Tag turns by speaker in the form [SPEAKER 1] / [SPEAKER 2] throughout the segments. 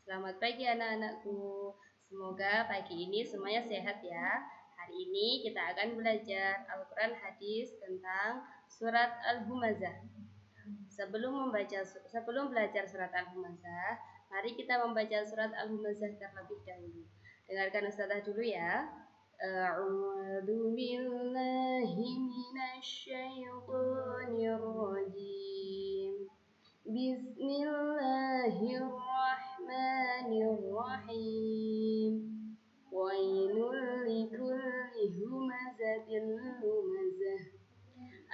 [SPEAKER 1] Selamat pagi anak-anakku. Semoga pagi ini semuanya sehat ya. Hari ini kita akan belajar Al-Quran hadis tentang surat Al-Humazah. Sebelum belajar surat Al-Humazah, mari kita membaca surat Al-Humazah terlebih dahulu. Dengarkan Ustazah dulu ya. A'udzu billahi minasyaitonir rajim. Bismillahirrahmanirrahim. Wailul likulli humazatil lumazah.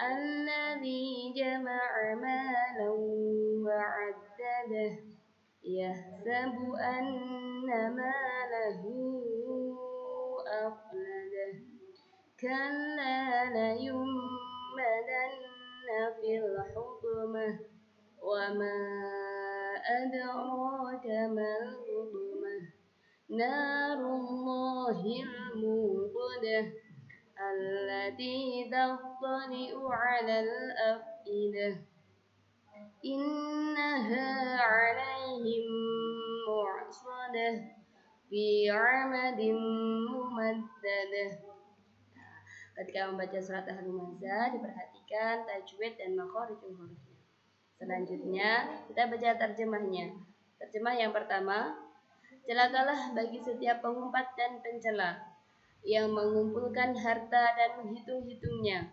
[SPEAKER 1] Alladzi jama'a malan wa'addadah. Yahsabu anna malahu afladah. Kalla layummadanna fil hutmah. وما أدراك ما الحطمة نار الله الموقدة التي تطلع على الأفئدة إنها عليهم معصدة في عمد ممددة. Ketika membaca surat Al-Humazah, diperhatikan tajwid dan makharijul hurufnya. Selanjutnya kita baca terjemahnya. Terjemah yang pertama, celakalah bagi setiap pengumpat dan pencela yang mengumpulkan harta dan menghitung-hitungnya.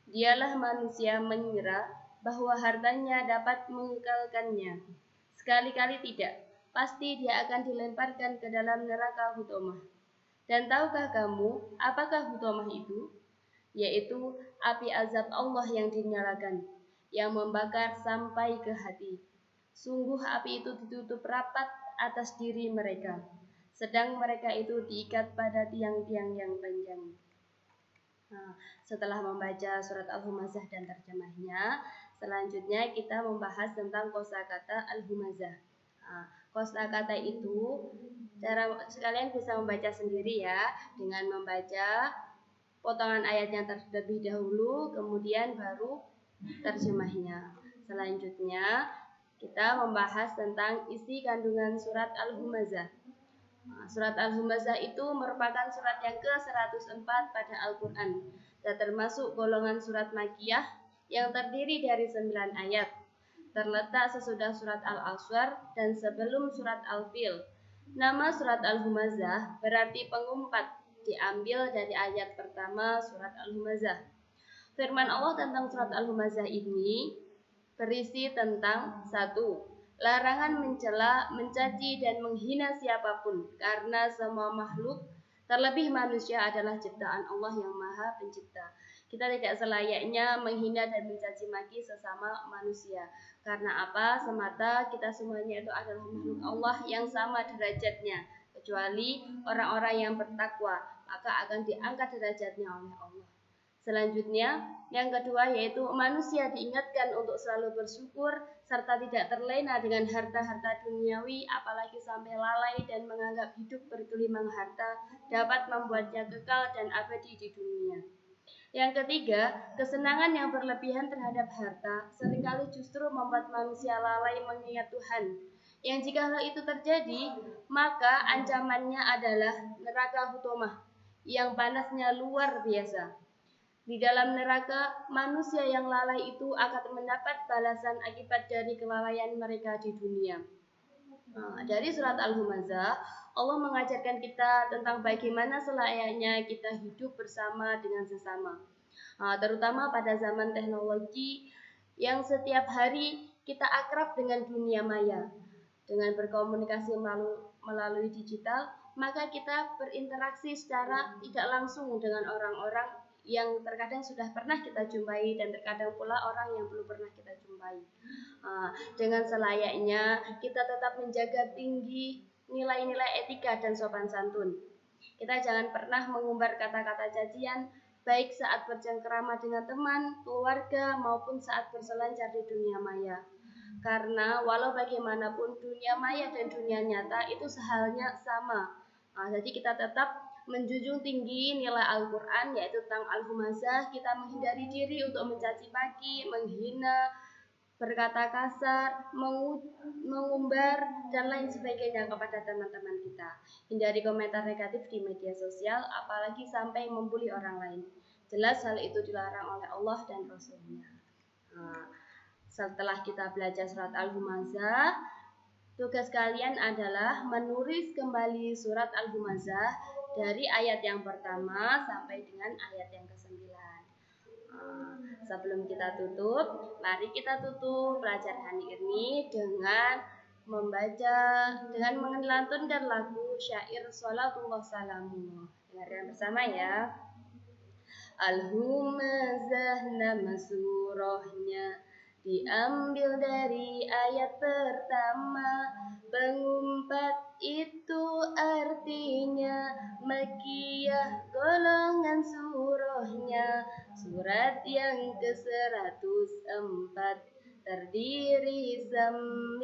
[SPEAKER 1] Dialah manusia mengira bahwa hartanya dapat mengekalkannya. Sekali-kali tidak, pasti dia akan dilemparkan ke dalam neraka hutomah. Dan tahukah kamu apakah hutomah itu? Yaitu api azab Allah yang dinyalakan, yang membakar sampai ke hati. Sungguh api itu ditutup rapat atas diri mereka, sedang mereka itu diikat pada tiang-tiang yang panjang. Setelah membaca surat Al-Humazah dan terjemahnya, selanjutnya kita membahas tentang kosakata Al-Humazah. Kosakata itu kalian bisa membaca sendiri ya, dengan membaca potongan ayatnya terlebih dahulu, kemudian baru terjemahnya. Selanjutnya kita membahas tentang isi kandungan surat Al-Humazah. Surat Al-Humazah itu merupakan surat yang ke-104 pada Al-Quran dan termasuk golongan surat Makkiyah yang terdiri dari 9 ayat. Terletak sesudah surat Al-Asr dan sebelum surat Al-Fil. Nama surat Al-Humazah berarti pengumpat, diambil dari ayat pertama surat Al-Humazah. Firman Allah tentang surat Al-Humazah ini berisi tentang 1. Larangan mencela, mencaci, dan menghina siapapun, karena semua makhluk, terlebih manusia, adalah ciptaan Allah yang Maha Pencipta. Kita tidak selayaknya menghina dan mencaci maki sesama manusia. Karena apa? Semata kita semuanya itu adalah makhluk Allah yang sama derajatnya, kecuali orang-orang yang bertakwa, maka akan diangkat derajatnya oleh Allah. Selanjutnya, yang kedua yaitu manusia diingatkan untuk selalu bersyukur serta tidak terlena dengan harta-harta duniawi, apalagi sampai lalai dan menganggap hidup bergelimang harta dapat membuatnya kekal dan abadi di dunia. Yang ketiga, kesenangan yang berlebihan terhadap harta seringkali justru membuat manusia lalai mengingat Tuhan. Yang jika hal itu terjadi, maka ancamannya adalah neraka hutomah yang panasnya luar biasa. Di dalam neraka, manusia yang lalai itu akan mendapat balasan akibat dari kelalaian mereka di dunia. Dari surat Al-Humazah, Allah mengajarkan kita tentang bagaimana selayaknya kita hidup bersama dengan sesama. Terutama pada zaman teknologi yang setiap hari kita akrab dengan dunia maya. Dengan berkomunikasi melalui digital, maka kita berinteraksi secara tidak langsung dengan orang-orang yang terkadang sudah pernah kita jumpai dan terkadang pula orang yang belum pernah kita jumpai. Dengan selayaknya kita tetap menjaga tinggi nilai-nilai etika dan sopan santun. Kita jangan pernah mengumbar kata-kata cacian, baik saat bercengkerama dengan teman, keluarga, maupun saat berselancar di dunia maya. Karena walau bagaimanapun dunia maya dan dunia nyata itu sehalnya sama. Jadi kita tetap menjunjung tinggi nilai Al-Quran, yaitu tentang Al-Humazah. Kita menghindari diri untuk mencaci maki, menghina, berkata kasar, mengumbar, dan lain sebagainya kepada teman-teman kita. Hindari komentar negatif di media sosial, apalagi sampai membuli orang lain. Jelas hal itu dilarang oleh Allah dan Rasul-Nya. Setelah kita belajar surat Al-Humazah, tugas kalian adalah menulis kembali surat Al-Humazah dari ayat yang pertama sampai dengan ayat yang ke-9. Sebelum kita tutup, mari kita tutup pelajaran ini dengan melantunkan lagu syair Sholatullah Salamullah. Dengarkan bersama ya. Al-Humazah nama surahnya, diambil dari ayat pertama. Pengumpat itu artinya Makkiyah, golongan surahnya surat yang ke-104, terdiri 9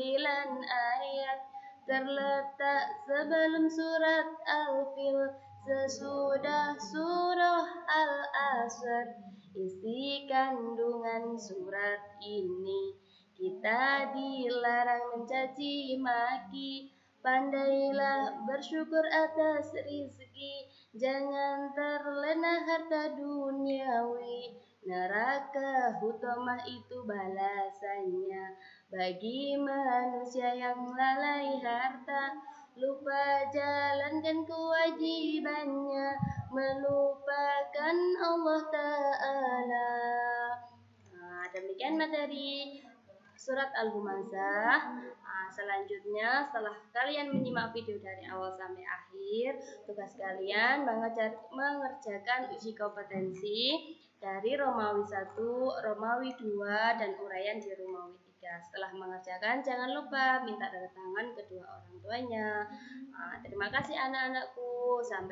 [SPEAKER 1] ayat, terletak sebelum surat Al-Fil, sesudah surah Al-Asr. Isi kandungan surat ini, kita dilarang mencaci maki. Pandailah bersyukur atas rizki, jangan terlena harta duniawi. Neraka hutomah itu balasannya bagi manusia yang lalai harta, lupa jalankan kewajibannya, melupakan Allah Ta'ala. Demikian materi surat Al-Humazah. Selanjutnya, setelah kalian menyimak video dari awal sampai akhir, tugas kalian mengerjakan uji kompetensi dari Romawi 1, Romawi 2, dan uraian di Romawi 3. Setelah mengerjakan, jangan lupa minta tanda tangan kedua orang tuanya. Terima kasih anak-anakku. Sampai